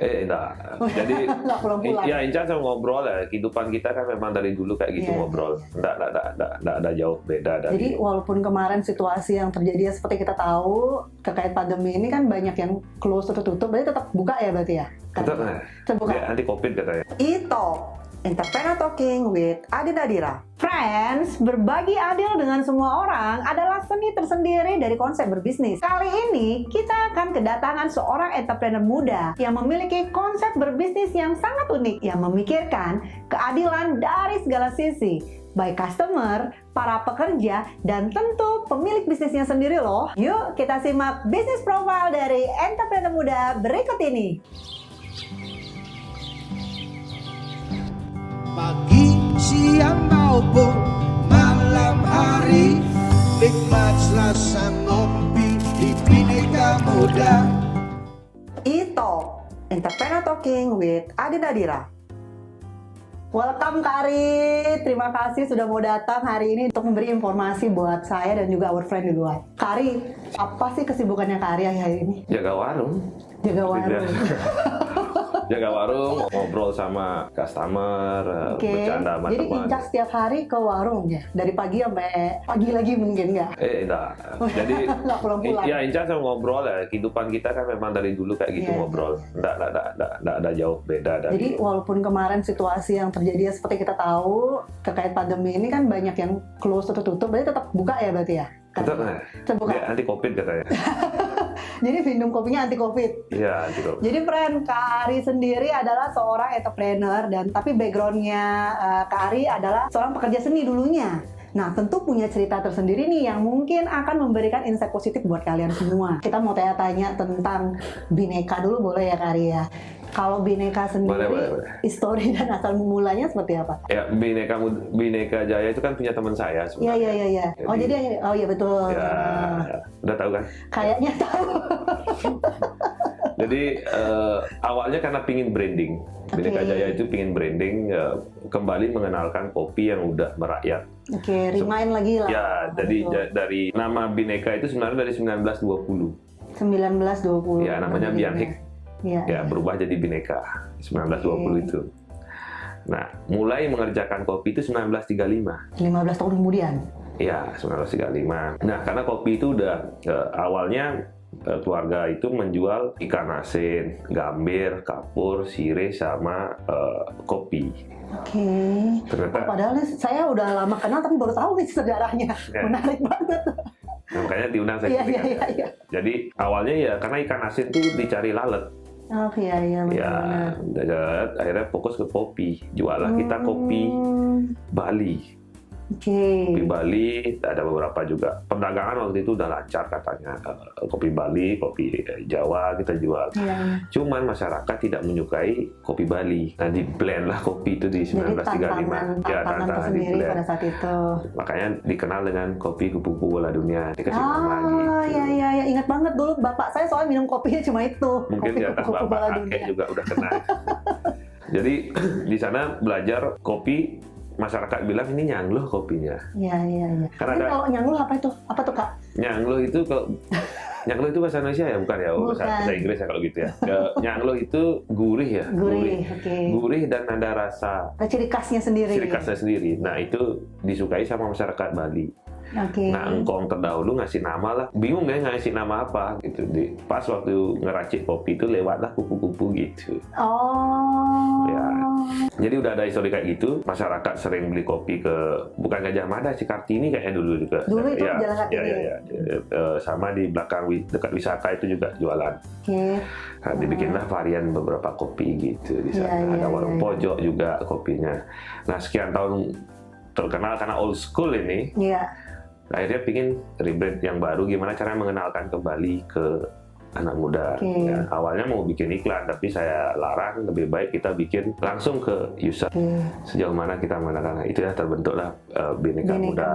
Enggak. Jadi Nggak pulang-pulang. ya Inca sama ngobrol ya. Kehidupan kita kan memang dari dulu kayak gitu Iya, ngobrol. Enggak ada jauh beda dari. Jadi walaupun kemarin situasi yang terjadi seperti kita tahu terkait pandemi ini kan banyak yang close atau tutup, berarti tetap buka ya berarti ya? Tetap Terbuka. ya, anti covid katanya. Ito, Entrepreneur Talking with Adi Nadira. Friends, berbagi adil dengan semua orang adalah seni tersendiri dari konsep berbisnis. Kali ini kita akan kedatangan seorang entrepreneur muda yang memiliki konsep berbisnis yang sangat unik, yang memikirkan keadilan dari segala sisi, baik customer, para pekerja, dan tentu pemilik bisnisnya sendiri loh. Yuk kita simak bisnis profile dari entrepreneur muda berikut ini. Pagi, siang maupun malam hari, nikmat rasa ngopi di Bhinneka Muda. Ito, Entrepreneur Talking with Adi Nadira. Welcome Kari, terima kasih sudah mau datang hari ini untuk memberi informasi buat saya dan juga our friend di luar. Kari, apa sih kesibukannya Kari hari ini? Jaga warung. Jaga warung. Jaga warung, ngobrol sama customer, bercanda sama Jadi teman. Inca setiap hari ke warung ya? Dari pagi sampai pagi lagi mungkin nggak? Enggak. Jadi Nggak pulang-pulang. ya Inca sama ngobrol ya. Kehidupan kita kan memang dari dulu kayak gitu Iya. ngobrol. Enggak ada jauh beda dari. Jadi walaupun kemarin situasi yang terjadi seperti kita tahu terkait pandemi ini kan banyak yang close atau tutup, berarti tetap buka ya berarti ya? Tetap Terbuka. ya, anti covid katanya. Jadi minum kopinya anti covid. Iya, gitu. Jadi friend, Kak Ari sendiri adalah seorang entrepreneur dan tapi backgroundnya Kak Ari adalah seorang pekerja seni dulunya. Nah, tentu punya cerita tersendiri nih yang mungkin akan memberikan insight positif buat kalian semua. Kita mau tanya-tanya tentang Bhinneka dulu boleh ya Kak Ari ya? Kalau Bhinneka sendiri, Boleh. histori dan asal mulanya seperti apa? Ya, Bhinneka Jaya itu kan punya teman saya Iya, sebenarnya. iya. Oh, oh iya betul. Ya, udah tahu kan? Kayaknya tahu. Jadi awalnya karena pingin branding. Bhinneka Oke. Jaya itu pingin branding, kembali mengenalkan kopi yang udah merakyat. Oke, remind lagi lah. Ya, jadi Betul. dari nama Bhinneka itu sebenarnya dari 1920. 1920. Ya, namanya Bianhik. Iya. Ya, berubah jadi Bhinneka 1920 Oke. itu. Nah, mulai mengerjakan kopi itu 1935. 15 tahun kemudian. Ya, 1935. Nah, karena kopi itu udah awalnya keluarga itu menjual ikan asin, gambir, kapur, sirih, sama kopi. Oke. Ternyata- Padahal nih, saya udah lama kenal tapi baru tahu nih sejarahnya. Ya. Menarik banget. Nah, makanya diundang saya. Iya, ke iya, Bhinneka. iya. Jadi awalnya ya karena ikan asin tuh dicari lalat. Oh iya, iya. Ya, benar-benar. akhirnya fokus ke kopi. Jualah kita kopi Bali. Oke. Kopi Bali, ada beberapa juga. Perdagangan waktu itu udah lancar katanya. Kopi Bali, kopi Jawa kita jual. Iya. Cuman masyarakat tidak menyukai kopi Bali. Nah, di blend lah kopi itu di Jadi 1935. tantangan tersendiri di-blend. pada saat itu. Makanya dikenal dengan kopi kupu-kupu bola dunia. Dikasih nama lagi. Ah, iya. Ingat banget dulu bapak saya soal minum kopinya cuma itu. Mungkin kopi di atas kupu-kupu bola bapak dunia. kakek juga udah kenal. Jadi di sana belajar kopi, masyarakat bilang ini nyangluh kopinya. Iya. Karena Tapi ada- kalau nyangluh apa itu? Apa tuh Kak? Nyangluh itu kalau nyangluh itu bahasa Indonesia ya, bukan ya? Oh, Bukan. bahasa Inggris ya kalau gitu ya. Nyangluh itu gurih ya. Gurih, oke. Gurih dan ada rasa Ada ciri khasnya sendiri. ciri khasnya sendiri. Nah, itu disukai sama masyarakat Bali. Oke. Nah, engkong terdahulu ngasih nama lah. Bingung ya ngasih nama apa gitu. Pas waktu ngeracik kopi itu lewatlah kupu-kupu gitu. Oh. Ya. Jadi udah ada histori kayak gitu. Masyarakat sering beli kopi ke bukan Gajah Mada sih, Kartini kayaknya dulu juga. Dulu itu ya, Jalan Kartini. Ya. Sama di belakang dekat Wisaka itu juga jualan. Oke. Nah, dibikinlah varian beberapa kopi gitu di sana. Iya, Ada warung iya. pojok juga kopinya. Nah, sekian tahun terkenal karena old school ini. Iya. Akhirnya pingin rebrand yang baru, gimana cara mengenalkan kembali ke anak muda. Oke. Ya, awalnya mau bikin iklan, tapi saya larang, lebih baik kita bikin langsung ke user. Oke. Sejauh mana kita mengenalkan, itu ya terbentuklah Bhinneka Bhinneka Muda.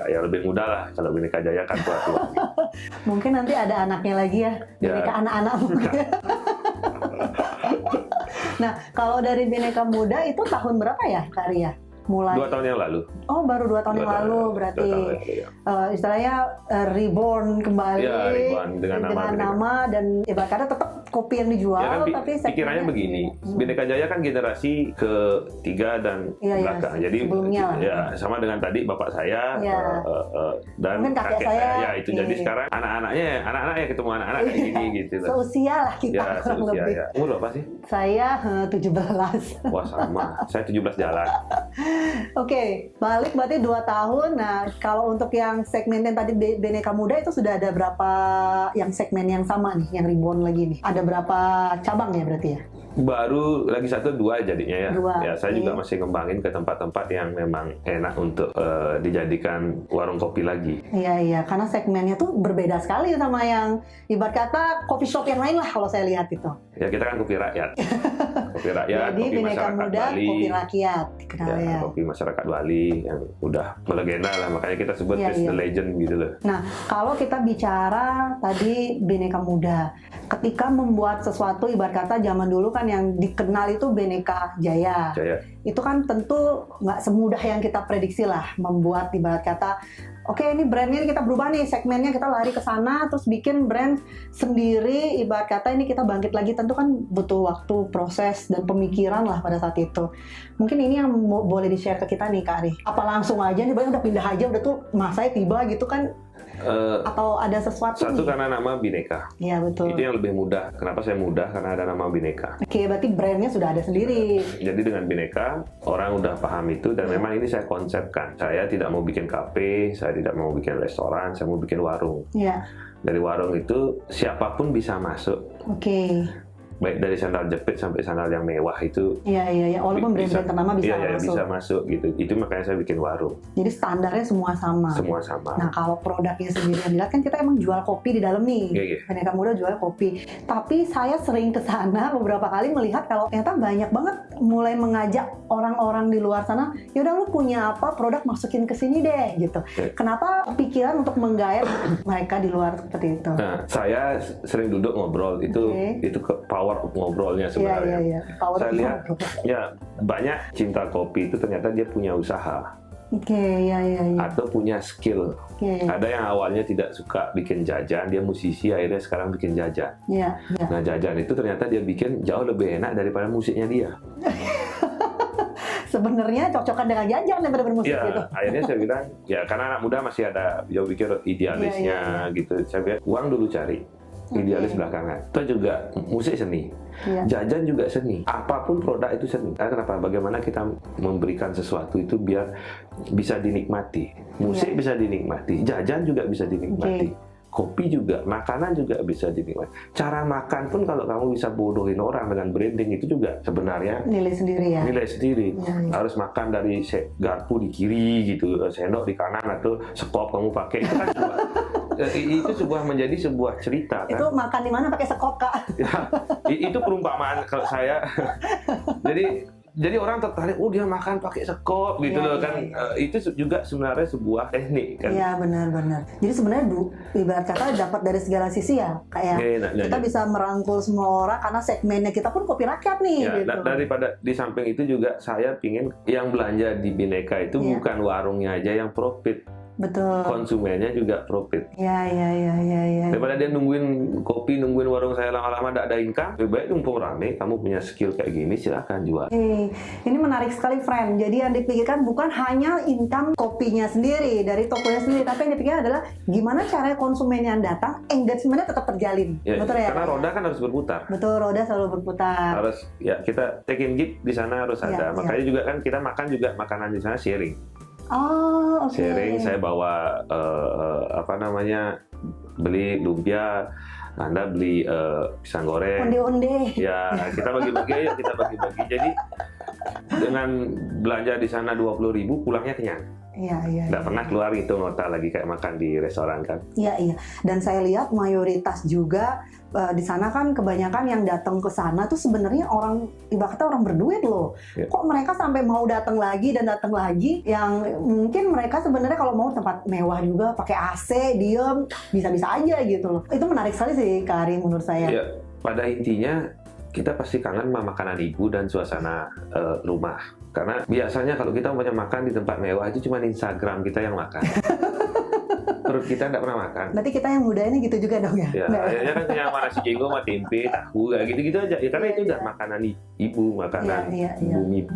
Ya lebih mudah lah, kalau Bhinneka Jaya kan tua-tua. Mungkin nanti ada anaknya lagi ya. Ya. Bhinneka anak-anak mungkin. Nah, kalau dari Bhinneka Muda itu tahun berapa ya, Kak Ria? Mulai. 2 tahun yang lalu. Oh, baru 2 tahun yang lalu berarti. 2 tahun yang lalu, ya. Istilahnya reborn kembali Ya, reborn dengan nama Bhinneka. nama dan ibarat kata tetap kopi yang dijual, Ya kan tapi pikirannya segmennya begini, Hmm. Bhinneka Jaya kan generasi ketiga dan Iya, iya, belakang. Jadi sebelumnya lah. ya sama dengan tadi bapak saya Iya. dan Mungkin kakek kakek saya. saya. Ya itu jadi Iya. sekarang anak-anaknya ketemu anak-anak kayak gini gitu loh. Seusia lah kita Ya, kurang seusia lebih. ya. Umur berapa sih? Saya 17. Wah sama, saya 17 jalan. Oke, balik berarti 2 tahun. Nah, kalau untuk yang segmen yang tadi Bhinneka Muda itu sudah ada berapa yang segmen yang sama nih, yang reborn lagi nih? Ada berapa cabang ya berarti ya? Baru lagi 1-2 jadinya ya. Dua, Ya saya oke. juga masih ngembangin ke tempat-tempat yang memang enak untuk dijadikan warung kopi lagi. Iya, karena segmennya tuh berbeda sekali sama yang ibarat kata coffee shop yang lain lah kalau saya lihat itu. Ya kita kan kopi rakyat, kopi rakyat, Jadi kopi Bhinneka masyarakat Muda, Bali. kopi rakyat dikenal Ya, ya. kopi masyarakat Bali yang udah melegenda lah, makanya kita sebut Iya, it's iya. the legend gitu loh. Nah, kalau kita bicara tadi Bhinneka Muda, ketika membuat sesuatu ibarat kata zaman dulu kan yang dikenal itu Bhinneka Jaya. Jaya. Itu kan tentu nggak semudah yang kita prediksi lah membuat ibarat kata oke ini brandnya kita berubah nih, segmennya kita lari ke sana terus bikin brand sendiri, ibarat kata ini kita bangkit lagi, tentu kan butuh waktu, proses dan pemikiran lah pada saat itu. Mungkin ini yang boleh di-share ke kita nih Kak Ari, apa langsung aja nih udah pindah aja udah tuh masanya tiba gitu kan, atau ada sesuatu Satu nih? karena nama Bhinneka. Iya betul. Itu yang lebih mudah. Kenapa saya mudah? Karena ada nama Bhinneka. Oke, berarti brandnya sudah ada sendiri. Jadi dengan Bhinneka, orang udah paham itu dan memang ini saya konsepkan. Saya tidak mau bikin kafe, saya tidak mau bikin restoran, saya mau bikin warung. Iya. Dari warung itu siapapun bisa masuk. Oke. Baik dari sandal jepit sampai sandal yang mewah itu Iya. Walaupun brand-brand ternama bisa iya, masuk. bisa masuk gitu. Itu makanya saya bikin warung. Jadi standarnya semua sama. Semua sama. Nah, kalau produknya sendiri yang dilihat kan kita emang jual kopi di dalam nih. Iya, iya. Bhinneka Muda jual kopi. Tapi saya sering ke sana beberapa kali melihat kalau ternyata banyak banget mulai mengajak orang-orang di luar sana, yaudah lu punya apa produk masukin ke sini deh gitu. Iya. Kenapa pikiran untuk menggait mereka di luar seperti itu? Nah, saya sering duduk ngobrol itu ke power of ngobrolnya sebenarnya. Iya. Power Saya of lihat ngobrol. ya banyak cinta kopi itu ternyata dia punya usaha Oke, iya. atau punya skill. Oke. Ada yang awalnya tidak suka bikin jajan, dia musisi akhirnya sekarang bikin jajan. Iya. Nah jajan itu ternyata dia bikin jauh lebih enak daripada musiknya dia. Sebenarnya cocokan dengan jajan daripada bermusik Ya, gitu. akhirnya saya bilang, ya karena anak muda masih ada, dia pikir idealisnya Iya. gitu. Saya bilang, uang dulu cari, idealis Oke. belakangan. Itu juga musik seni, Iya. jajan juga seni. Apapun produk itu seni. Karena kenapa? Bagaimana kita memberikan sesuatu itu biar bisa dinikmati. Musik Iya. bisa dinikmati, jajan juga bisa dinikmati. Kopi juga, makanan juga bisa dinikmati. Cara makan pun kalau kamu bisa bodohin orang dengan branding itu juga sebenarnya Nilai sendiri ya. nilai sendiri. Iya. Harus makan dari garpu di kiri gitu, sendok di kanan atau sekop kamu pakai itu kan itu sebuah menjadi sebuah cerita kan. Itu makan di mana pakai sekop Kak? Ya, itu perumpamaan kalau saya. Jadi orang tertarik, oh dia makan pakai sekop gitu Iya, loh iya, kan. iya. Itu juga sebenarnya sebuah teknik kan. Iya benar. Jadi sebenarnya ibarat kata dapat dari segala sisi ya, kayak kita bisa merangkul semua orang karena segmennya kita pun kopi rakyat nih. Ya, gitu. daripada di samping itu juga saya pingin yang belanja di Bhinneka itu Iya. bukan warungnya aja yang profit, Betul. konsumennya juga profit. Iya. Daripada dia nungguin kopi, nungguin warung saya lama-lama tidak ada income, lebih baik mumpung rame, kamu punya skill kayak gini, silakan jual. Ini menarik sekali, friend. Jadi yang dipikirkan bukan hanya income kopinya sendiri dari tokonya sendiri, tapi yang dipikirkan adalah gimana caranya konsumen yang datang engagementnya tetap terjalin. Ya, Betul ya? karena roda kan harus berputar. Betul, roda selalu berputar. Harus ya kita take in give di sana harus Iya, ada. Makanya juga kan kita makan juga makanan di sana sharing. Oh, oke. Sharing, saya bawa beli lumpia, Anda beli pisang goreng. Onde-onde. Ya, kita bagi-bagi aja, kita bagi-bagi. Jadi dengan belanja di sana 20.000 pulangnya kenyang. Iya. Nggak pernah keluar itu nota lagi kayak makan di restoran kan. Iya. Dan saya lihat mayoritas juga di sana kan kebanyakan yang datang ke sana tuh sebenarnya orang ibaratnya orang berduit loh. Ya. Kok mereka sampai mau datang lagi dan datang lagi? Yang mungkin mereka sebenarnya kalau mau tempat mewah juga pakai AC, diem, bisa-bisa aja gitu loh. Itu menarik sekali sih Kak Ari menurut saya. Ya, pada intinya kita pasti kangen sama makanan ibu dan suasana rumah. Karena biasanya kalau kita mau makan di tempat mewah itu cuma Instagram kita yang makan. perut kita nggak pernah makan. Berarti kita yang muda ini gitu juga dong ya? Ya, Nggak. akhirnya kan kenyang sama nasi jenggo, sama tempe, tahu, kayak gitu-gitu aja. Ya, karena itu udah makanan ibu, makanan Iya.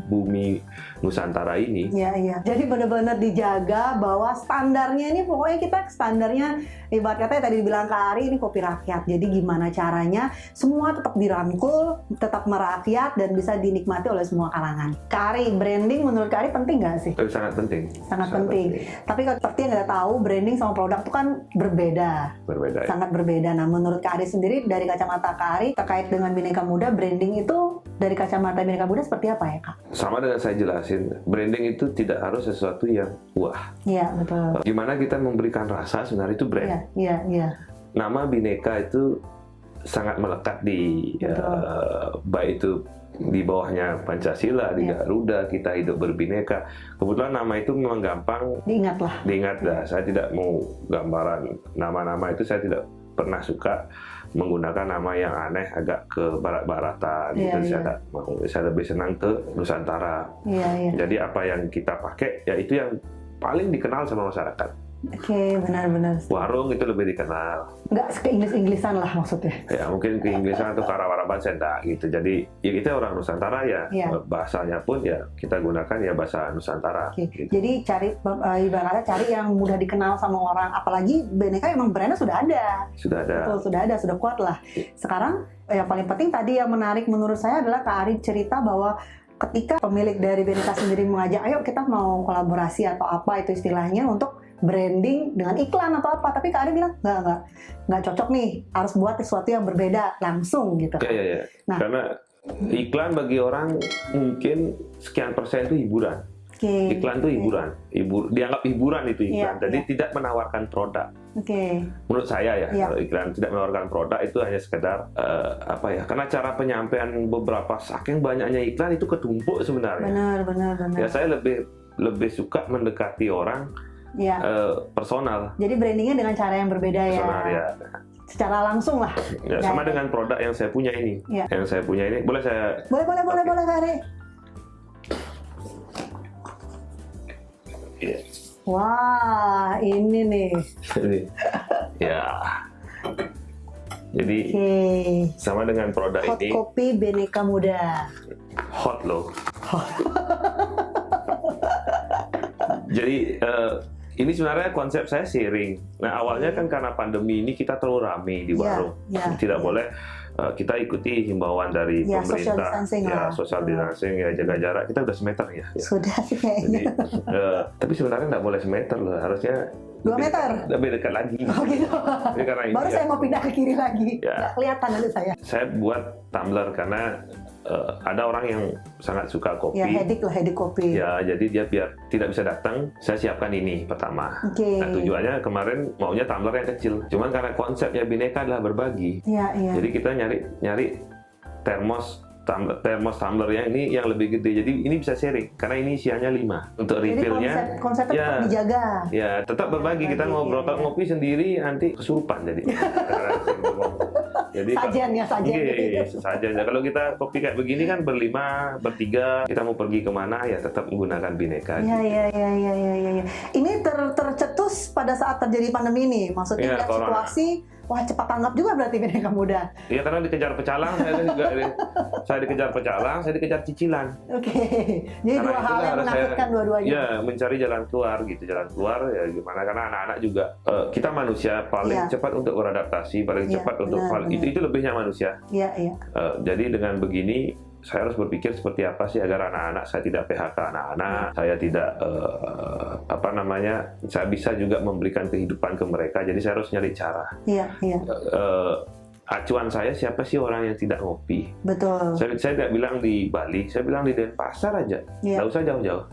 bumi Nusantara ini. Iya. Jadi benar-benar dijaga bahwa standarnya ini pokoknya kita standarnya ibarat katanya tadi dibilang Kak Ari ini kopi rakyat. Jadi gimana caranya semua tetap dirangkul, tetap merakyat dan bisa dinikmati oleh semua kalangan. Kak Ari, branding menurut Kak Ari penting nggak sih? Sangat penting. Sangat penting. Tapi kalau seperti yang kita tahu branding sama produk itu kan berbeda. Berbeda. Ya. Sangat berbeda. Nah, menurut Kak Ari sendiri dari kacamata Kak Ari terkait dengan Bhinneka Muda, branding itu dari kacamata Bhinneka Muda seperti apa ya, Kak? Sama dengan saya jelasin, branding itu tidak harus sesuatu yang wah. Iya, betul. Gimana kita memberikan rasa sebenarnya itu brand. Iya. Nama Bhinneka itu sangat melekat di baik itu di bawahnya Pancasila, di Garuda, kita hidup berbineka. Kebetulan nama itu memang gampang diingat dah. Saya tidak mau gambaran nama-nama itu, saya tidak pernah suka menggunakan nama yang aneh agak ke barat-baratan gitu. Saya tidak mau. Saya lebih senang ke Nusantara. Jadi apa yang kita pakai ya itu yang paling dikenal sama masyarakat. Oke, benar-benar. Warung itu lebih dikenal. Nggak ke-Inggris-Inggrisan lah maksudnya. Ya mungkin ke-Inggrisan atau karawaraban sendak gitu. Jadi ya kita orang Nusantara ya, bahasanya pun ya kita gunakan ya bahasa Nusantara. Gitu. Jadi ibaratnya cari yang mudah dikenal sama orang. Apalagi Bhinneka emang brandnya sudah ada. Betul, sudah kuat lah. Sekarang yang paling penting tadi yang menarik menurut saya adalah Kak Ari cerita bahwa ketika pemilik dari Bhinneka sendiri mengajak, ayo kita mau kolaborasi atau apa itu istilahnya untuk branding dengan iklan atau apa, tapi Kak Ari bilang nggak cocok nih, harus buat sesuatu yang berbeda langsung gitu. Iya. Nah, karena iklan bagi orang mungkin sekian persen itu hiburan. Iklan itu hiburan, dianggap hiburan itu iklan, jadi tidak menawarkan produk. Menurut saya ya, kalau iklan tidak menawarkan produk itu hanya sekedar apa ya? Karena cara penyampaian beberapa saking banyaknya iklan itu ketumpuk sebenarnya. Benar. Ya saya lebih suka mendekati orang. Personal. Jadi brandingnya dengan cara yang berbeda personal, ya. Secara langsung lah. Ya, sama dengan produk yang saya punya ini. Yang saya punya ini, boleh saya? Boleh Kak Ari. Wah, ini nih. Jadi sama dengan produk hot ini. Hot kopi Bhinneka Muda. Hot loh. Jadi ini sebenarnya konsep saya sharing. Nah awalnya kan karena pandemi ini kita terlalu ramai di warung, tidak boleh kita ikuti himbauan dari pemerintah, social distancing, jaga jarak. Kita udah semeter ya. Sudah sih kayaknya. Jadi, tapi sebenarnya nggak boleh semeter loh, harusnya 2 meter. Lebih dekat lagi. Oh gitu. Karena baru saya mau pindah ke kiri lagi. Nggak kelihatan nanti saya. Saya buat tumbler karena ada orang yang sangat suka kopi. Hedik kopi. Ya, jadi dia biar tidak bisa datang, saya siapkan ini pertama. Nah, tujuannya kemarin maunya tumbler yang kecil. Cuman karena konsepnya Bhinneka adalah berbagi. Jadi kita nyari termos tumblernya ini yang lebih gede. Jadi ini bisa sharing karena ini isiannya 5. Untuk refillnya konsepnya tetap dijaga. Ya, tetap berbagi. Kita ngobrol ngopi sendiri nanti kesurupan jadi. Jadi sajian. Kalau kita kopi kayak begini kan berlima, bertiga, kita mau pergi kemana ya tetap menggunakan Bhinneka. Iya. Ini tercetus pada saat terjadi pandemi ini. Maksudnya situasi, wah cepat tanggap juga berarti Bhinneka Muda. Iya, karena dikejar pecalang, saya dikejar pecalang, saya dikejar cicilan. Jadi dua hal yang menakutkan dua-duanya. Ya, mencari jalan keluar ya gimana, karena anak-anak juga kita manusia paling cepat untuk beradaptasi, paling cepat untuk itu lebihnya manusia. Jadi dengan begini saya harus berpikir seperti apa sih agar anak-anak saya tidak PHK anak-anak, saya tidak saya bisa juga memberikan kehidupan ke mereka. Jadi saya harus nyari cara. Acuan saya siapa sih orang yang tidak ngopi? Betul. Saya tidak bilang di Bali, saya bilang di Denpasar aja. Nggak usah jauh-jauh.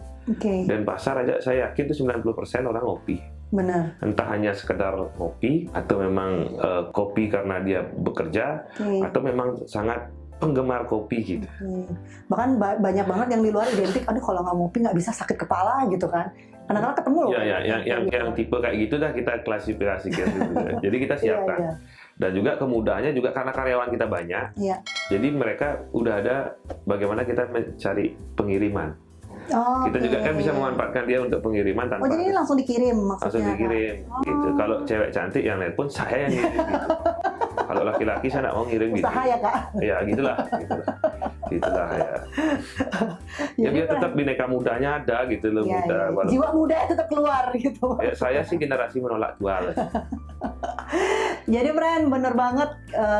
Denpasar aja saya yakin itu 90% orang ngopi. Benar. Entah hanya sekedar ngopi atau memang kopi karena dia bekerja atau memang sangat penggemar kopi gitu. Bahkan banyak banget yang di luar identik, aduh kalau nggak ngopi nggak bisa, sakit kepala gitu kan. Kadang-kadang ketemu loh. Yang tipe kayak gitu dah kita klasifikasikan gitu. Jadi kita siapkan. Dan juga kemudahannya juga karena karyawan kita banyak. Jadi mereka udah ada bagaimana kita mencari pengiriman. Oh, Kita juga kan bisa memanfaatkan dia untuk pengiriman Oh, tanpa jadi ini langsung dikirim maksudnya? langsung dikirim Kak? gitu. Oh. Kalau cewek cantik yang nelpon saya yang ngirim gitu. Kalau laki-laki saya nggak mau ngirim gitu. Usaha ya, Kak? Ya gitulah. Ya. Ya Jadi biar tetap bineka mudanya ada gitu loh, Iya, muda. iya. Walaupun- Jiwa muda tetap keluar gitu. Ya, saya sih generasi menolak jual. Jadi brand bener banget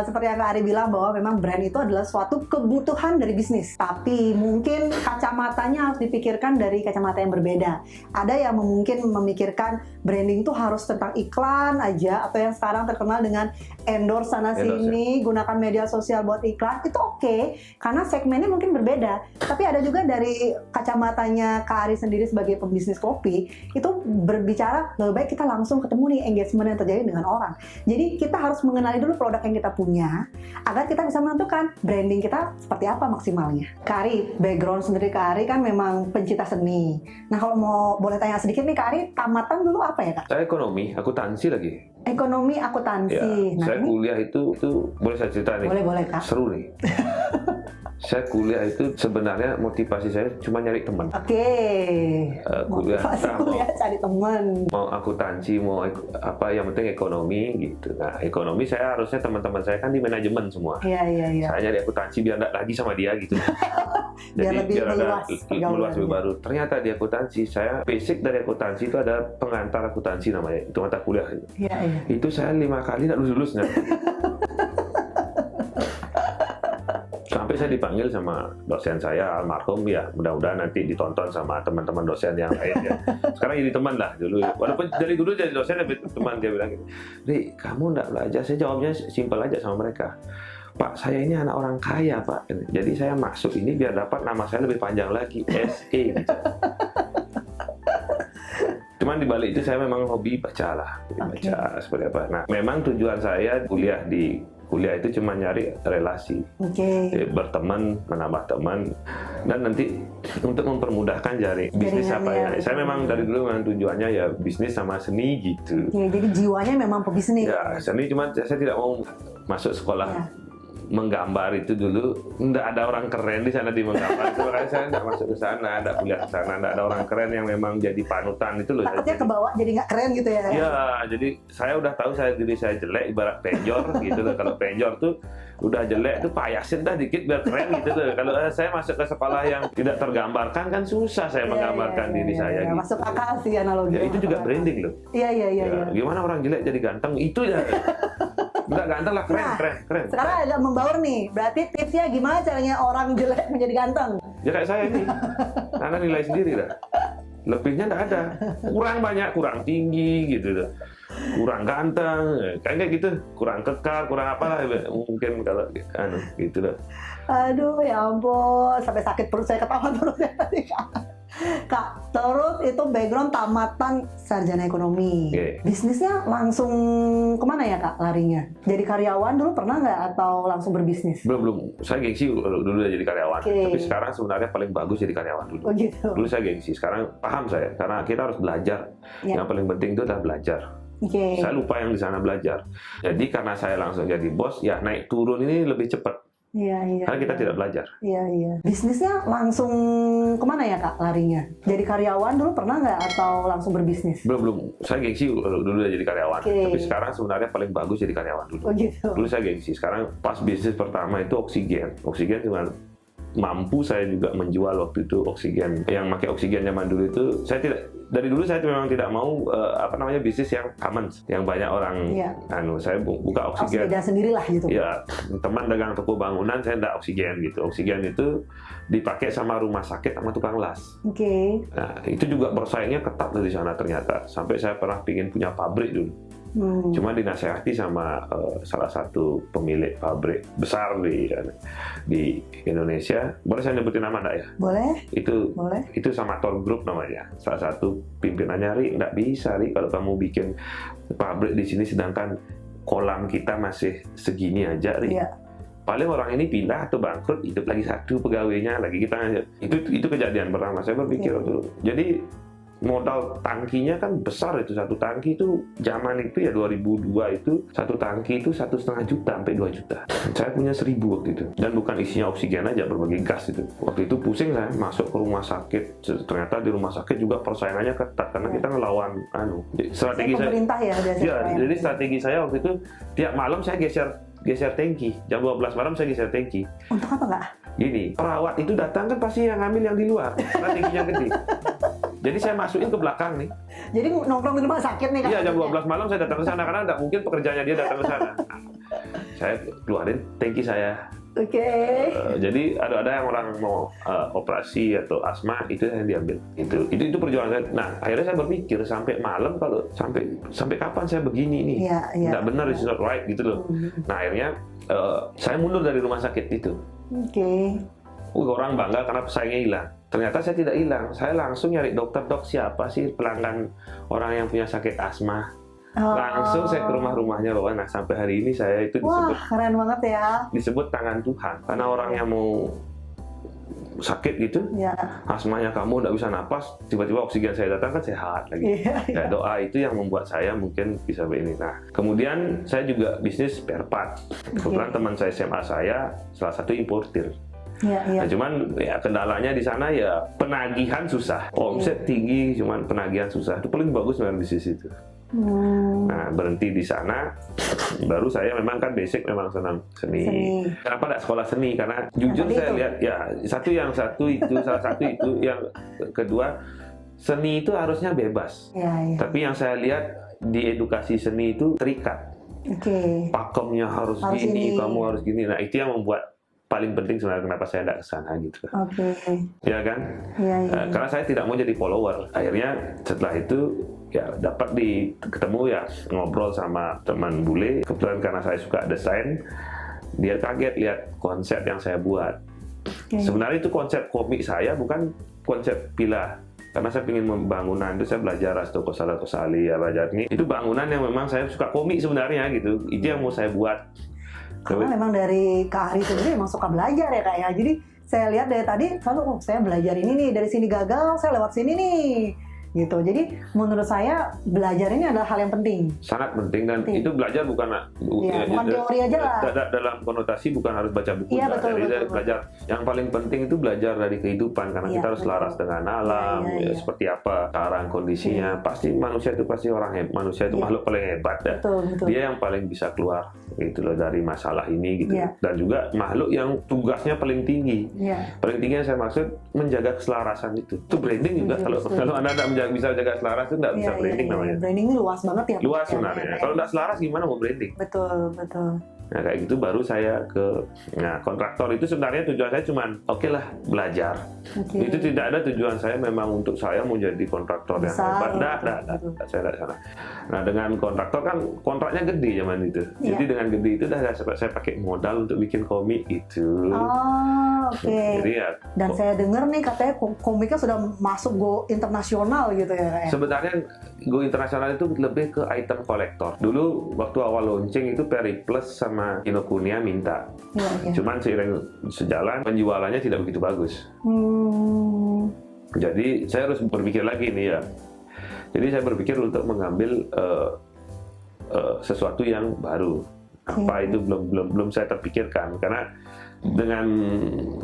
seperti yang Kak Ari bilang bahwa memang brand itu adalah suatu kebutuhan dari bisnis. Tapi mungkin kacamatanya harus dipikirkan dari kacamata yang berbeda. Ada yang mungkin memikirkan branding tuh harus tentang iklan aja, atau yang sekarang terkenal dengan endorse sana sini, gunakan media sosial buat iklan. Itu oke, karena segmennya mungkin berbeda. Tapi ada juga dari kacamatanya Kak Ari sendiri sebagai pembisnis kopi, itu berbicara lebih baik kita langsung ketemu nih engagement yang terjadi dengan orang. Jadi kita harus mengenali dulu produk yang kita punya agar kita bisa menentukan branding kita seperti apa maksimalnya. Kak Ari, background sendiri Kak Ari kan memang pencinta seni. Nah, kalau mau boleh tanya sedikit nih Kak Ari, tamatan dulu apa ya Kak? Saya ekonomi, akuntansi lagi. Ekonomi akuntansi. Ya, Nah, saya ini kuliah itu boleh saya cerita nih. boleh Kak. Seru nih. Saya kuliah itu sebenarnya motivasi saya cuma nyari teman. Oke. Kuliah, Motivasi kuliah cari teman. mau akuntansi, mau apa, yang penting ekonomi gitu. Nah, ekonomi saya harusnya teman-teman saya kan di manajemen semua. Iya. Saya nyari akuntansi biar nggak lagi sama dia gitu. Biar lebih ada meluas meluas lebih pergaulannya. baru. Ternyata di akuntansi saya basic dari akuntansi itu ada pengantar akuntansi namanya, itu mata kuliah. Iya. Itu saya 5 kali nggak lulus. Sampai saya dipanggil sama dosen saya almarhum, ya mudah-mudahan nanti ditonton sama teman-teman dosen yang lain ya. Sekarang jadi teman lah dulu, walaupun dari dulu jadi dosen tapi teman. Dia bilang gitu, "Ri, kamu nggak belajar." Saya jawabnya simpel aja sama mereka, "Pak, saya ini anak orang kaya Pak, jadi saya masuk ini biar dapat nama saya lebih panjang lagi, SE gitu." Cuman di balik itu saya memang hobi baca lah, baca seperti apa. Nah, memang tujuan saya kuliah itu cuma nyari relasi, berteman, menambah teman, dan nanti untuk mempermudahkan bisnis apa ya. Saya memang dari dulu memang tujuannya ya bisnis sama seni gitu. Ya, jadi jiwanya memang pebisnis. Ya, seni, cuma saya tidak mau masuk sekolah menggambar itu dulu. Nggak ada orang keren di sana di menggambar itu, makanya saya nggak masuk ke sana, nggak kuliah ke sana, nggak ada orang keren yang memang jadi panutan itu loh. Takutnya ke bawah jadi nggak keren gitu ya? Ya, jadi saya udah tahu diri saya jelek, ibarat penjor gitu loh. Kalau penjor tuh udah jelek tuh payasin dah dikit biar keren gitu loh. Kalau saya masuk ke sekolah yang tidak tergambarkan kan susah saya menggambarkan diri saya gitu. Masuk akal sih analogi. Ya, itu juga branding loh. Iya. Gimana orang jelek jadi ganteng, itu ya. Nggak ganteng lah, keren. Sekarang agak membaur nih. Berarti tipsnya gimana caranya orang jelek menjadi ganteng? Ya kayak saya ini. Anda nilai sendiri dah. Lebihnya nggak ada. Kurang banyak, kurang tinggi gitu loh. Kurang ganteng, kayak gitu. Kurang kekar, kurang apalah mungkin kalau gitu loh. Aduh, ya ampun. Sampai sakit perut saya ketawa terus ya tadi, Kak. Kak, terus itu background tamatan sarjana ekonomi. Bisnisnya langsung kemana ya Kak larinya? Jadi karyawan dulu pernah nggak atau langsung berbisnis? Belum. Saya gengsi dulu jadi karyawan. Tapi sekarang sebenarnya paling bagus jadi karyawan dulu. Oh gitu. Dulu saya gengsi, sekarang paham saya. Karena kita harus belajar. Yang paling penting itu adalah belajar. Saya lupa yang di sana belajar. Jadi karena saya langsung jadi bos, ya naik turun ini lebih cepat. Iya. Karena kita tidak belajar. Iya. Bisnisnya langsung kemana ya Kak larinya? Jadi karyawan dulu pernah nggak atau langsung berbisnis? Belum. Saya gengsi dulu jadi karyawan. Tapi sekarang sebenarnya paling bagus jadi karyawan dulu. Oh gitu. Dulu saya gengsi. Sekarang pas bisnis pertama itu oksigen. Oksigen cuma mampu saya juga menjual waktu itu oksigen. Yang pakai oksigen zaman dulu itu dari dulu saya memang tidak mau bisnis yang common, yang banyak orang saya buka oksigen. Harus beda sendirilah gitu. Ya, teman dagang toko bangunan saya enggak oksigen gitu. Oksigen itu dipakai sama rumah sakit sama tukang las. Nah, itu juga bersaingnya ketat dari sana ternyata. Sampai saya pernah pingin punya pabrik dulu. Cuma dinasehati sama salah satu pemilik pabrik besar di Indonesia. Boleh saya nyebutin nama enggak ya? Boleh. Itu Samator Group namanya. Salah satu pimpinannya, "Ri, nggak bisa Ri kalau kamu bikin pabrik di sini sedangkan kolam kita masih segini aja Ri. Paling orang ini pindah atau bangkrut, hidup lagi satu pegawainya lagi kita." Itu kejadian pertama saya berpikir dulu. Jadi modal tangkinya kan besar itu. Satu tangki itu zaman itu ya 2002 itu satu tangki itu 1,5 juta sampai 2 juta. Saya punya 1.000 waktu itu, dan bukan isinya oksigen aja, berbagai gas itu. Waktu itu pusing lah masuk ke rumah sakit. Ternyata di rumah sakit juga persaingannya ketat karena kita ngelawan strategi saya. Pemerintah ya, Jadi strategi saya waktu itu tiap malam saya geser tangki. Jam 12 malam saya geser tangki. Untuk apa nggak? Gini, perawat itu datang kan pasti yang ngambil yang di luar, strateginya gede. Jadi saya masukin ke belakang nih. Jadi nongkrong di rumah sakit nih, Kak? Iya, jam 12 malam saya datang ke sana karena nggak mungkin pekerjaannya dia datang ke sana. Saya keluarin tangki saya. Oke. Jadi ada yang orang mau operasi atau asma, itu yang diambil. Itu perjuangan saya. Nah, akhirnya saya berpikir sampai malam, kalau sampai kapan saya begini nih? Nggak benar, it's not right gitu loh. Nah, akhirnya saya mundur dari rumah sakit itu. Oke. Orang bangga karena pesaingnya hilang. Ternyata saya tidak hilang. Saya langsung nyari dokter, dok siapa sih pelanggan orang yang punya sakit asma. Langsung saya ke rumah-rumahnya loh. Nah, sampai hari ini saya itu disebut, keren banget ya. Disebut tangan Tuhan. Karena orang yang mau sakit gitu, asmanya kamu nggak bisa napas, tiba-tiba oksigen saya datang kan sehat lagi. Ya, doa itu yang membuat saya mungkin bisa begini. Nah, kemudian saya juga bisnis spare part. Kebetulan teman saya SMA saya salah satu importir. Nah, cuman ya kendalanya di sana ya penagihan susah, omset tinggi, cuman penagihan susah. Itu paling bagus dengan bisnis itu. Nah, berhenti di sana, baru saya memang kan basic memang senang seni. Kenapa tidak sekolah seni? Karena jujur saya lihat ya salah satu itu, yang kedua seni itu harusnya bebas. Tapi yang saya lihat di edukasi seni itu terikat. Pakemnya harus gini, kamu harus gini. Nah, itu yang membuat paling penting sebenarnya kenapa saya tidak ke sana gitu. Ya kan? Karena saya tidak mau jadi follower. Akhirnya setelah itu ya dapat ketemu ya ngobrol sama teman bule. Kebetulan karena saya suka desain, dia kaget lihat konsep yang saya buat. Sebenarnya itu konsep komik saya, bukan konsep villa. Karena saya ingin membangunan itu, saya belajar Astokosala Kosali ya, belajar ini. Itu bangunan yang memang saya suka komik sebenarnya gitu. Itu yang mau saya buat. Karena memang dari Kak Ari sendiri memang suka belajar ya, Kak ya. Jadi saya lihat dari tadi selalu saya belajar ini nih, dari sini gagal, saya lewat sini nih. Gitu. Jadi menurut saya belajar ini adalah hal yang penting. Sangat penting, dan itu belajar bukan teori aja lah. Dalam konotasi bukan harus baca buku. Betul. Belajar yang paling penting itu belajar dari kehidupan, karena kita harus selaras dengan alam, seperti apa sekarang kondisinya. Pasti manusia itu manusia itu makhluk paling hebat ya. Betul. Dia yang paling bisa keluar gitu loh dari masalah ini gitu. Dan juga makhluk yang tugasnya paling tinggi. Paling tinggi yang saya maksud menjaga keselarasan itu. Itu branding juga. Kalau Anda tidak bisa jaga selaras itu nggak bisa branding namanya. Branding ini luas banget ya. Luas sebenarnya. Kalau nggak selaras gimana mau branding? Betul. Nah, kayak gitu baru saya kontraktor. Itu sebenarnya tujuan saya cuma lah belajar. Itu tidak ada tujuan saya memang untuk saya mau jadi kontraktor yang hebat. Nggak, saya nggak sana. Nah, dengan kontraktor kan kontraknya gede zaman itu. Jadi dengan gede itu saya pakai modal untuk bikin komik itu. Jadi ya. Dan saya dengar nih katanya komiknya sudah masuk go internasional gitu ya. Sebenarnya go internasional itu lebih ke item kolektor. Dulu waktu awal launching itu Periplus sama Kinokuniya minta. Cuman seiring sejalan penjualannya tidak begitu bagus. Jadi saya harus berpikir lagi nih ya. Jadi saya berpikir untuk mengambil sesuatu yang baru. Apa itu belum saya terpikirkan, karena dengan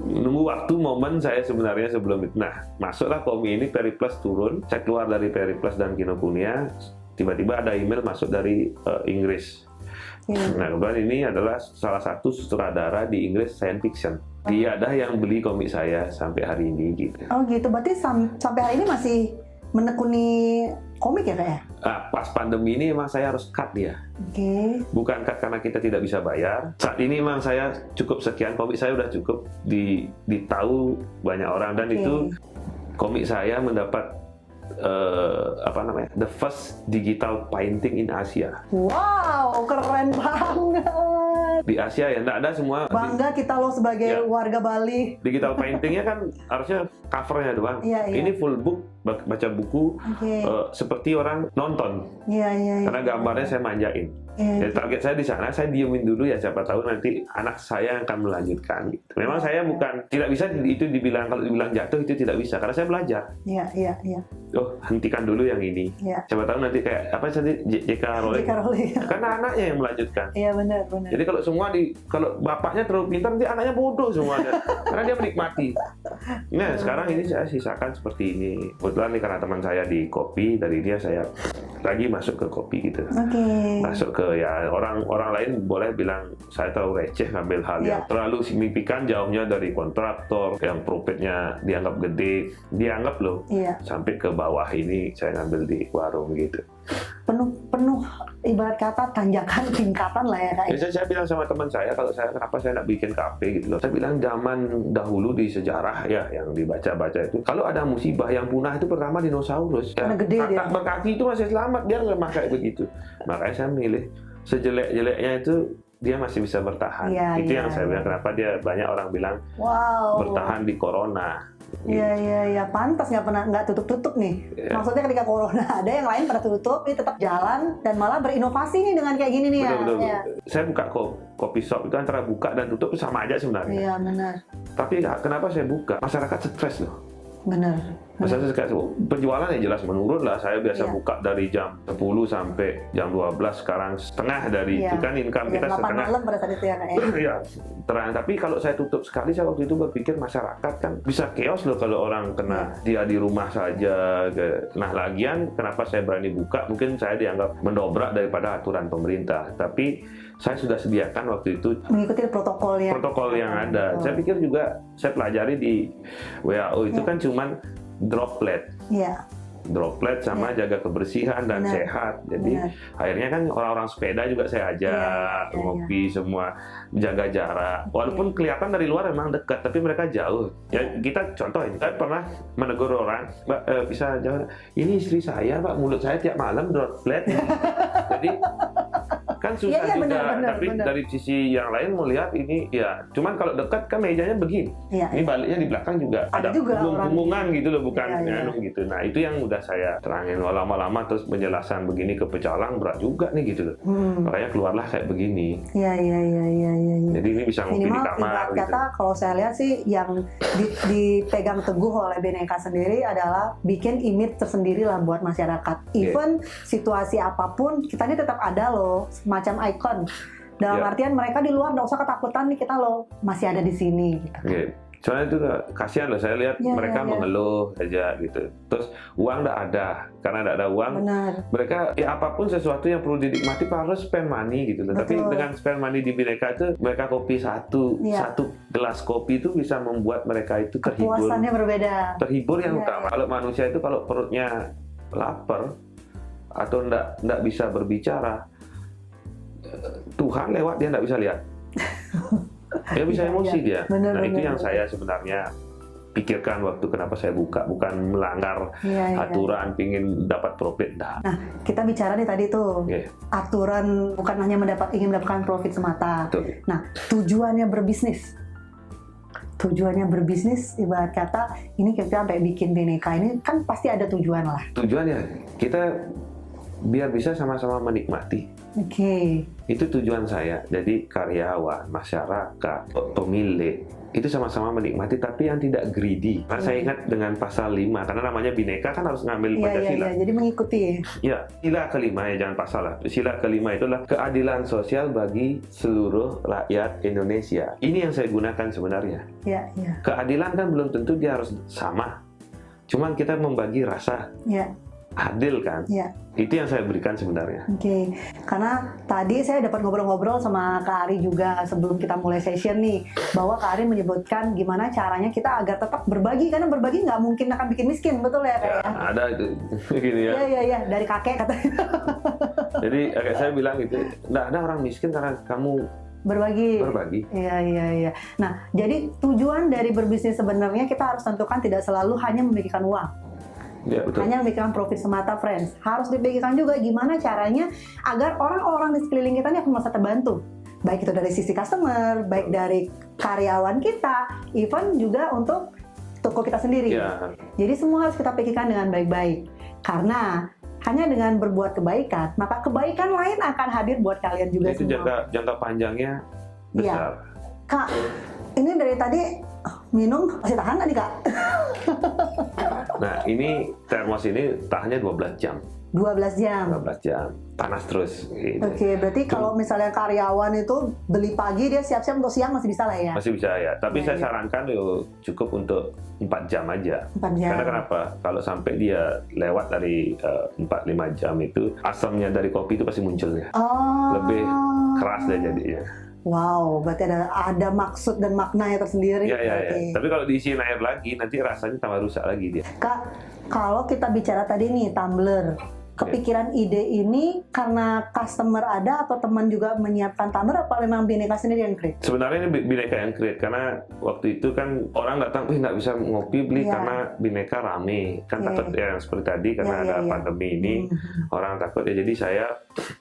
nunggu waktu momen saya sebenarnya sebelum itu. Nah, masuklah komik ini, Periplus turun, saya keluar dari Periplus dan Kinokuniya, tiba-tiba ada email masuk dari Inggris. Nah, kebetulan ini adalah salah satu sutradara di Inggris science fiction. Dia ada yang beli komik saya sampai hari ini gitu. Oh gitu, berarti sampai hari ini masih menekuni komik ya Kak ya? Pas pandemi ini emang saya harus cut ya. Bukan cut karena kita tidak bisa bayar. Saat ini emang saya cukup sekian, komik saya udah cukup ditahu banyak orang, dan itu komik saya mendapat the first digital painting in Asia. Wow, keren banget. Di Asia ya, nggak ada semua. Bangga kita loh sebagai warga Bali. Digital paintingnya kan harusnya covernya doang. Ini full book baca buku Oke. seperti orang nonton. Iya, iya. Karena gambarnya saya manjain. Iya. Ya, target saya di sana, saya diemin dulu ya, siapa tahu nanti anak saya akan melanjutkan. Gitu. Memang saya bukan, tidak bisa itu dibilang, kalau dibilang jatuh itu tidak bisa, karena saya belajar. Iya, iya, iya. Oh, hentikan dulu yang ini. Iya. Siapa tahu nanti kayak apa tadi J.K. Rowling. J.K. Rowling. Karena anaknya yang melanjutkan. Iya, benar, benar. Jadi kalau semua kalau bapaknya terlalu pintar, nanti anaknya bodoh semuanya. Karena dia menikmati. Nah, sekarang ini saya sisakan seperti ini. Kebetulan nih karena teman saya di kopi, dari dia saya lagi masuk ke kopi gitu. Oke. Masuk ke ya orang lain boleh bilang saya terlalu receh ngambil hal yang Ya. terlalu signifikan, jauhnya dari kontraktor yang profitnya dianggap gede, dianggap loh. Iya. Sampai ke bawah ini saya ngambil di warung gitu. Penuh ibarat kata tanjakan tingkatan lah ya Kak. Biasanya saya bilang sama teman saya, kalau saya kenapa saya nak bikin kafe gitu loh. Saya bilang zaman dahulu di sejarah ya yang dibaca-baca itu, kalau ada musibah yang punah itu pertama dinosaurus. Ya, Karena gede dia. katak berkaki itu masih selamat, dia lemah kayak begitu. Makanya saya milih sejelek-jeleknya itu dia masih bisa bertahan. Iya, Itu iya, yang saya bilang, iya. kenapa dia banyak orang bilang Wow. bertahan di corona. Iya, iya, iya. Pantas nggak tutup-tutup nih. Iya. Maksudnya ketika corona ada yang lain pada tutup, ini tetap jalan dan malah berinovasi nih dengan kayak gini nih ya. Betul. Iya. Saya buka kopi shop itu antara buka dan tutup itu sama aja sebenarnya. Iya, benar. Tapi kenapa saya buka? Masyarakat stres loh. Benar. Maksudnya penjualan ya jelas menurun lah. Saya biasa Iya. buka dari jam 10 sampai jam 12, sekarang setengah dari Iya. itu kan income kita 8 setengah. malam pada saat itu ya Kak ya. Iya, terang. Tapi kalau saya tutup sekali, saya waktu itu berpikir masyarakat kan bisa chaos loh kalau orang kena dia di rumah saja. Nah, lagian kenapa saya berani buka? Mungkin saya dianggap mendobrak daripada aturan pemerintah. Tapi saya sudah sediakan waktu itu Mengikuti protokol yang ada. Betul. Saya pikir juga saya pelajari di WHO itu Ya. kan cuman droplet sama jaga kebersihan dan Benar. sehat. Jadi Benar. akhirnya kan orang-orang sepeda juga saya ajak Iya. ngopi semua, jaga jarak. Walaupun kelihatan dari luar memang dekat, tapi mereka jauh. Ya kita contoh ini, saya pernah menegur orang, Mbak bisa jauh. Ini istri saya, Pak, mulut saya tiap malam droplet. Jadi kan susah Iya, juga. benar, Tapi benar. dari sisi yang lain melihat ini ya, cuman kalau dekat kan mejanya begini. Iya. Ini baliknya di belakang juga Ada juga orang. punggungan gitu loh, bukan Iya, iya. gitu. Nah, itu yang udah saya terangin. Lama-lama terus penjelasan begini ke pecalang berat juga nih gitu loh. Makanya keluarlah kayak begini. Iya. Jadi ini bisa ngopi di Minimal kamar ibarat gitu. kata kalau saya lihat sih yang dipegang teguh oleh Bhinneka sendiri adalah bikin image tersendiri lah buat masyarakat. Even situasi apapun kita ini tetap ada loh, semacam ikon. Dalam Iya. artian mereka di luar nggak usah ketakutan nih, kita loh masih ada di sini gitu. Oke. Soalnya itu kasihan loh, saya lihat Iya, mereka iya. mengeluh aja gitu. Terus uang nggak ada, karena nggak ada uang. Benar. Mereka ya apapun sesuatu yang perlu dinikmati harus spend money gitu loh. Tapi Betul. dengan spend money di Bhinneka itu mereka kopi satu Iya. gelas kopi itu bisa membuat mereka itu terhibur. Puasannya berbeda. Terhibur yang Iya, utama. Kalau manusia itu kalau perutnya lapar atau nggak bisa berbicara, Tuhan lewat dia nggak bisa lihat. Dia bisa Iya, emosi dia. Benar, Nah itu benar, yang benar. saya sebenarnya pikirkan waktu kenapa saya buka, bukan melanggar Iya. aturan pingin dapat profit. Nah, Kita bicara nih tadi tuh Oke. aturan bukan hanya ingin mendapatkan profit semata. betul. Nah, tujuannya berbisnis. Tujuannya berbisnis, ibarat kata, ini kita sampai bikin Bhinneka ini kan pasti ada tujuan lah. Tujuannya kita biar bisa sama-sama menikmati. Oke. Itu tujuan saya. Jadi karyawan, masyarakat, pemilik itu sama-sama menikmati, tapi yang tidak greedy. Nah, saya ingat dengan pasal 5, karena namanya Bhinneka kan harus ngambil Pancasila. Jadi mengikuti. Ya, sila kelima ya, jangan pasal lah. Sila kelima itulah keadilan sosial bagi seluruh rakyat Indonesia. Ini yang saya gunakan sebenarnya. Ya. Keadilan kan belum tentu dia harus sama. Cuman kita membagi rasa Ya. adil kan. Ya. Itu yang saya berikan sebenarnya. Oke, karena tadi saya dapat ngobrol-ngobrol sama Kak Ari juga sebelum kita mulai session nih, bahwa Kak Ari menyebutkan gimana caranya kita agar tetap berbagi, karena berbagi nggak mungkin akan bikin miskin, betul ya Kak? Ya, ada itu gini ya. Iya, dari kakek katanya. Jadi kayak saya bilang gitu, nggak ada orang miskin karena kamu Berbagi. Iya. Nah, jadi tujuan dari berbisnis sebenarnya kita harus tentukan tidak selalu hanya memikirkan uang. Ya, betul. Hanya memikirkan profit semata, friends. Harus dipikirkan juga gimana caranya agar orang-orang di sekeliling kita ini akan merasa terbantu. Baik itu dari sisi customer, baik dari karyawan kita, even juga untuk toko kita sendiri. Ya, Jadi semua harus kita pikirkan dengan baik-baik. Karena hanya dengan berbuat kebaikan, maka kebaikan lain akan hadir buat kalian juga itu semua. jangka panjangnya Iya. besar. Kak, ini dari tadi minum masih tahan nggak nih Kak? Nah, ini termos ini tahannya 12 jam. 12 jam. 12 jam. Panas terus. Gitu. Oke, berarti kalau misalnya karyawan itu beli pagi, dia siap-siap untuk siang masih bisa lah ya? Masih bisa ya. Tapi Ya, saya ya. sarankan cukup untuk 4 jam aja. 4 jam. Karena kenapa? Kalau sampai dia lewat dari 4-5 jam itu, asamnya dari kopi itu pasti muncul ya. Oh. Lebih keras deh jadinya. Wow, berarti ada maksud dan maknanya tersendiri. Ya, ya, ya. Oke. Tapi kalau diisiin air lagi, nanti rasanya tambah rusak lagi dia. Kak, kalau kita bicara tadi nih tumbler, kepikiran ide ini karena customer ada atau teman juga menyiapkan tumbler, apa memang Bhinneka sendiri yang create? Sebenarnya ini Bhinneka yang create, karena waktu itu kan orang datang, nggak bisa ngopi beli Iya. karena Bhinneka rame. Kan Iya, takut iya. yang seperti tadi, karena Iya, ada iya, iya. pandemi ini, Mhm. orang takut ya. Jadi saya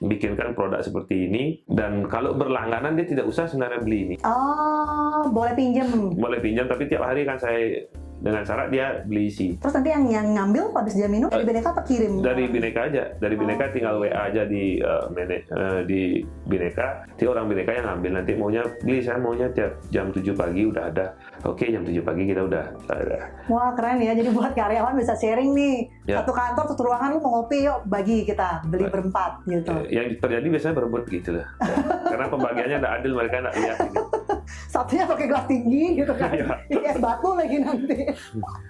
bikinkan produk seperti ini, dan kalau berlangganan dia tidak usah sebenarnya beli ini. Oh, boleh pinjem. Boleh pinjam, tapi tiap hari kan saya dengan syarat dia beli isi. Terus nanti yang ngambil habis dia minum dari Bhinneka apa kirim? Dari Bhinneka aja, dari Bhinneka tinggal WA aja di di Bhinneka, nanti orang Bhinneka yang ngambil. Nanti maunya beli, saya maunya tiap jam 7 pagi udah ada. Oke, jam 7 pagi kita udah ada. Wah, keren ya. Jadi buat karyawan bisa sharing nih. Ya. Satu kantor, satu ruangan, lu mau ngopi, yuk bagi kita. Beli berempat gitu. Yang terjadi biasanya berebut gitu lah. Karena pembagiannya nggak adil, mereka nggak lihat gitu. Satunya pakai gelas tinggi gitu kan. Iya. Ini es batu lagi nanti.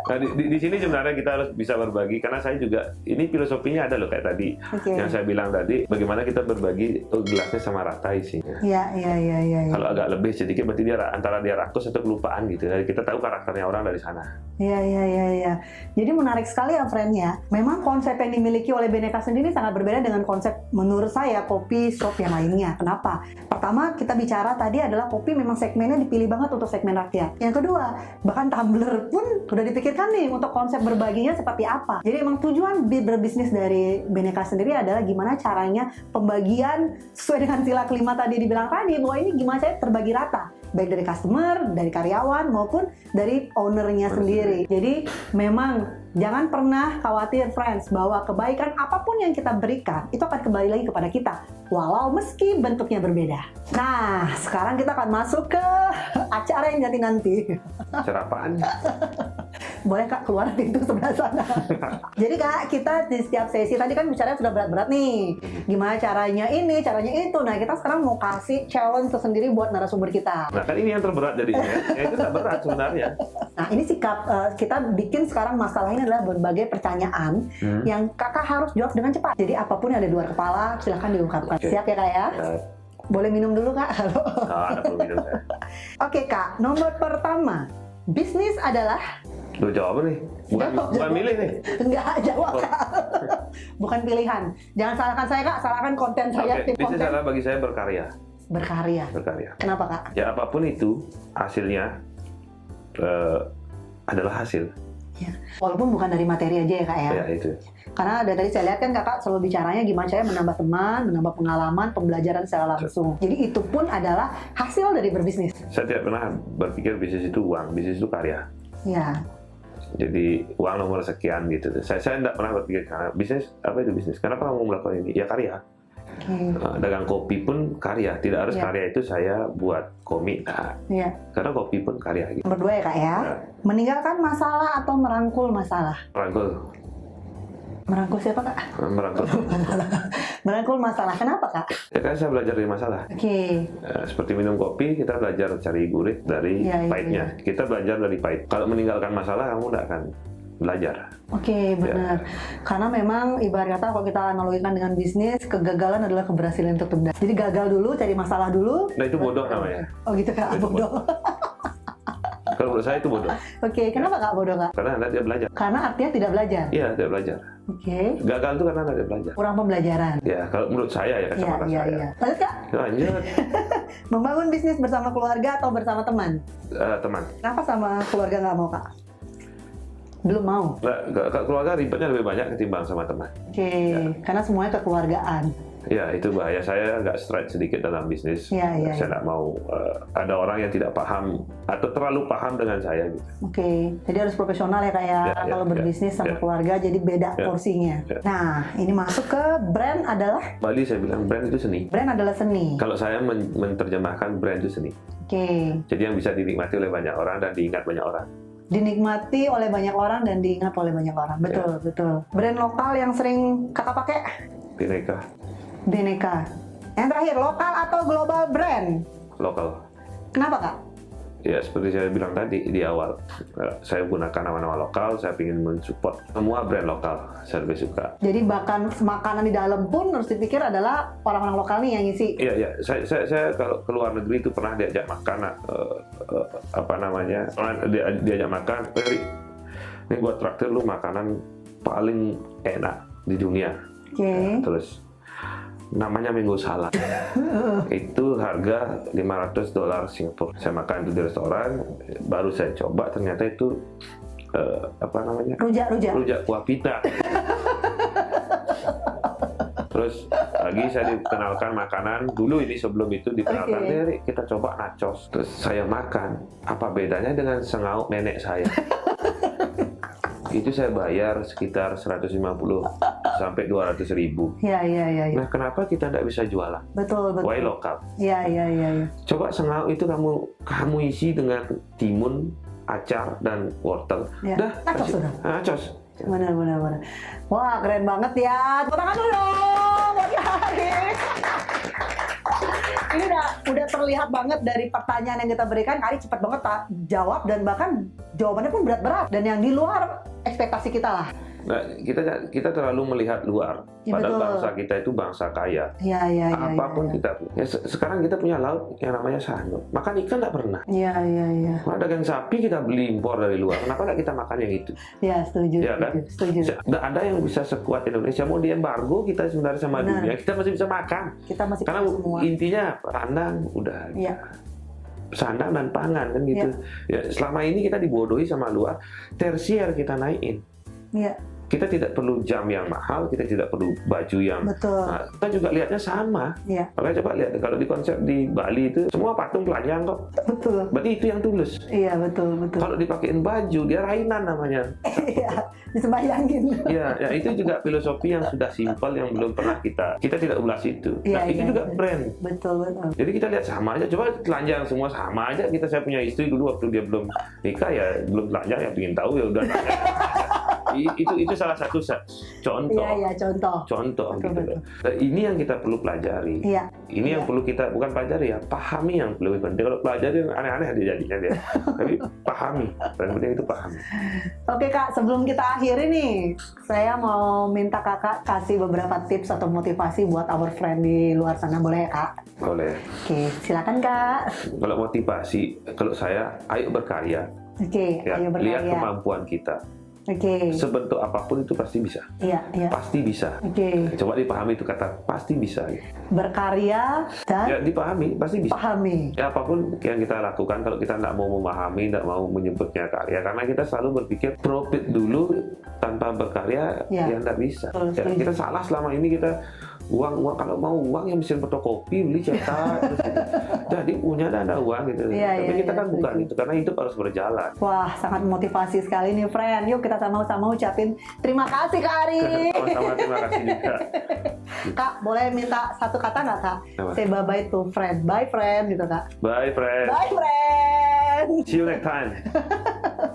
Nah, di sini sebenarnya kita harus bisa berbagi, karena saya juga, ini filosofinya ada loh kayak tadi. Oke. Yang saya bilang tadi, bagaimana kita berbagi gelasnya sama rata isinya. Iya, iya, iya, iya. Ya. Kalau agak lebih sedikit berarti dia antara dia rakus atau kelupaan gitu. Jadi kita tahu karakternya orang dari sana. Iya, iya, iya, iya. Jadi menarik sekali ya, friend ya. Memang konsep yang dimiliki oleh Bhinneka sendiri sangat berbeda dengan konsep menurut saya kopi shop yang lainnya. Kenapa? Pertama, kita bicara tadi adalah kopi memang segmennya dipilih banget untuk segmen rakyat. Yang kedua, bahkan tumbler pun udah dipikirkan nih untuk konsep berbaginya seperti apa. Jadi emang tujuan berbisnis dari Bhinneka sendiri adalah gimana caranya pembagian sesuai dengan sila kelima tadi dibilang tadi, bahwa ini gimana saya terbagi rata. Baik dari customer, dari karyawan, maupun dari ownernya sendiri. Jadi memang jangan pernah khawatir friends bahwa kebaikan apapun yang kita berikan itu akan kembali lagi kepada kita, walau meski bentuknya berbeda. Nah, sekarang kita akan masuk ke acara yang nanti. Cerapaan. Boleh Kak keluar pintu sebelah sana. Jadi Kak, kita di setiap sesi tadi kan bicaranya sudah berat-berat nih. Gimana caranya ini, caranya itu. Nah, kita sekarang mau kasih challenge tersendiri buat narasumber kita. Nah kan ini yang terberat jadinya. Ya itu tak berat sebenarnya. Nah, ini sikap kita bikin sekarang masalahnya adalah berbagai pertanyaan yang Kakak harus jawab dengan cepat. Jadi apapun yang ada di luar kepala, silahkan diungkapkan. Oke. Siap ya Kak ya? Ya, Boleh minum dulu Kak? Halo. ada perlu minum saya. Oke Kak, nomor pertama. Bisnis adalah... Lu jawab nih. Bukan milih nih. Enggak, jawab Kak. Bukan pilihan. Jangan salahkan saya Kak, salahkan konten saya. Oke, tim bisnis konten. adalah bagi saya berkarya. Berkarya. Kenapa Kak? Ya apapun itu hasilnya adalah hasil. Ya. Walaupun bukan dari materi aja ya Kak ya. Ya itu. Karena dari tadi saya lihat kan Kakak selalu bicaranya gimana saya menambah teman, menambah pengalaman, pembelajaran secara langsung. Jadi itu pun adalah hasil dari berbisnis. Saya tidak pernah berpikir bisnis itu uang, bisnis itu karya. Ya. Jadi uang nomor sekian gitu. Saya tidak pernah berpikir karena bisnis, apa itu bisnis? Kenapa kamu melakukan ini? Ya karya. Oke. Dagang kopi pun karya. Tidak harus Ya. karya itu saya buat komik. Nah, Ya. karena kopi pun karya. Gitu. Nomor 2 ya Kak ya. Ya. Meninggalkan masalah atau merangkul masalah? Merangkul. Merangkul siapa Kak? Merangkul. Merangkul masalah. Kenapa Kak? Ya kan saya belajar dari masalah. Oke. Seperti minum kopi, kita belajar cari gurih dari Iya, iya, pahitnya. Kita belajar dari pahit. Kalau meninggalkan masalah, kamu tidak akan belajar. Oke, benar. Karena memang ibarat kata kalau kita analogikan dengan bisnis, kegagalan adalah keberhasilan yang tertunda. Jadi gagal dulu, cari masalah dulu. Nah itu bodoh namanya. Oh gitu Kak, Itu bodoh. Kalau menurut saya itu bodoh. Oke, kenapa Kak bodoh Kak? Karena Anda tidak belajar. Karena artinya tidak belajar. Iya, tidak belajar. Oke. Gagal itu karena Anda tidak belajar. Kurang pembelajaran. Ya, kalau menurut saya ya, Iya, kacamata iya, saya. iya. Lanjut Kak, Lanjut, membangun bisnis bersama keluarga atau bersama teman? teman. Kenapa sama keluarga nggak mau Kak? Belum mau? Keluarga ribetnya lebih banyak ketimbang sama teman. Oke, karena semuanya kekeluargaan. Ya, itu bahaya. Saya agak strike sedikit dalam bisnis. Saya nggak mau ada orang yang tidak paham atau terlalu paham dengan saya. Gitu. Oke, jadi harus profesional ya Kak ya. Kalau berbisnis sama keluarga jadi beda porsinya. Nah, ini masuk ke brand adalah? Bali saya bilang brand itu seni. Brand adalah seni. Kalau saya menerjemahkan brand itu seni. Oke. Jadi yang bisa dinikmati oleh banyak orang dan diingat banyak orang. Dinikmati oleh banyak orang dan diingat oleh banyak orang. Betul, betul. Brand lokal yang sering Kakak pakai? Bineka. Bineka. Yang terakhir, lokal atau global brand? Lokal. Kenapa Kak? Ya seperti saya bilang tadi di awal, saya gunakan nama-nama lokal, saya ingin mensupport semua brand lokal, saya lebih suka. Jadi bahkan makanan di dalam pun harus dipikir adalah orang-orang lokal nih yang ngisi. Iya, iya. Saya kalau ke luar negeri itu pernah diajak makan, diajak makan, ini buat traktir lu makanan paling enak di dunia. Oke. Terus namanya Mango Salad. Itu harga $500 Singapura. Saya makan itu di restoran, baru saya coba ternyata itu rujak kuah pita. Terus lagi saya dikenalkan makanan dulu, ini sebelum itu dikenalkan, Rik, kita coba nachos. Terus saya makan, apa bedanya dengan sengauk nenek saya? Itu saya bayar sekitar 150 sampai 200 ribu. Iya. Nah, kenapa kita tidak bisa jualan? Betul. Why lokal? Iya. Coba sengauk itu kamu isi dengan timun, acar dan wortel. Ya. Dah, Nachos. Benar. Wah, keren banget ya. Tepuk tangan dulu dong buat Ari. Ini udah terlihat banget dari pertanyaan yang kita berikan, Ari cepat banget jawab dan bahkan jawabannya pun berat-berat dan yang di luar ekspektasi kita lah. Nah, kita terlalu melihat luar. Padahal bangsa kita itu bangsa kaya. Iya. Apapun kita punya. Sekarang kita punya laut yang namanya Sanur. Makan ikan nggak pernah. Iya. Kalau dagang sapi kita beli impor dari luar. Kenapa nggak kita makan yang itu? Iya, setuju. Ya kan? Setuju. Nggak ada yang bisa sekuat Indonesia. Mau di embargo kita sebenarnya sama dunia, kita masih bisa makan. Kita masih karena semua. Intinya sandang udah. Iya. Sandang dan pangan kan gitu. Ya, selama ini kita dibodohi sama luar. Tersier kita naikin. Iya. Kita tidak perlu jam yang mahal, kita tidak perlu baju yang Betul. kita juga lihatnya sama. Iya. Makanya coba lihat kalau di konsep di Bali itu semua patung telanjang kok. Betul. Berarti itu yang tulus. Iya, betul. Kalau dipakein baju dia rainan namanya. Iya, disembayangin. Iya, ya itu juga filosofi yang sudah simpel yang belum pernah kita tidak ulas itu. Nah, itu juga brand. Betul. Jadi kita lihat sama aja, coba telanjang semua sama aja. Saya punya istri dulu waktu dia belum nikah ya belum telanjang ya pengen tahu ya udah. Itu salah satu contoh. Iya, Contoh betul, gitu. Nah, ini yang kita perlu pelajari. Iya. Ini yang perlu kita bukan pelajari ya, pahami yang lebih penting. Kalau pelajari yang aneh-aneh dia jadinya dia. Tapi pahami. Paling penting itu pahami. Oke Kak, sebelum kita akhiri nih, saya mau minta Kakak kasih beberapa tips atau motivasi buat our friend di luar sana, boleh ya Kak? Boleh. Oke, silakan Kak. Kalau motivasi, kalau saya, ayo berkarya. Oke, Ya, ayo berkarya. lihat kemampuan kita. Oke. Sebentuk apapun itu pasti bisa. Iya. Pasti bisa. Oke. Coba dipahami itu kata pasti bisa. Berkarya dan Ya dipahami pasti bisa. pahami. Ya apapun yang kita lakukan kalau kita tidak mau memahami, tidak mau menyebutnya karya, karena kita selalu berpikir profit dulu tanpa berkarya ya tidak bisa. Ya, kita salah selama ini kita uang kalau mau uang yang mesin fotokopi beli cetak terus gitu. Jadi punya ada uang gitu. Tapi kita kan bukan itu karena hidup harus berjalan. Wah, sangat motivasi sekali nih friend. Yuk kita sama-sama ucapin terima kasih Kak Ari. Sama-sama terima kasih juga. Kak, boleh minta satu kata nggak Kak? Say bye-bye to friend. Bye friend gitu Kak. Bye friend. Bye friend. See you next time.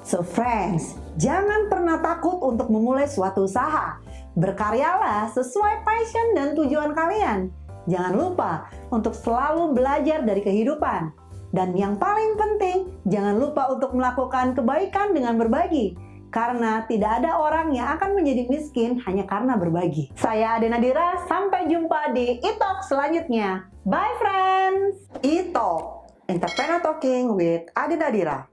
So friends, jangan pernah takut untuk memulai suatu usaha. Berkaryalah sesuai passion dan tujuan kalian. Jangan lupa untuk selalu belajar dari kehidupan. Dan yang paling penting, jangan lupa untuk melakukan kebaikan dengan berbagi. Karena tidak ada orang yang akan menjadi miskin hanya karena berbagi. Saya Ade Nadira, sampai jumpa di e-talk selanjutnya. Bye friends! E-talk, Entrepreneur Talking with Ade Nadira.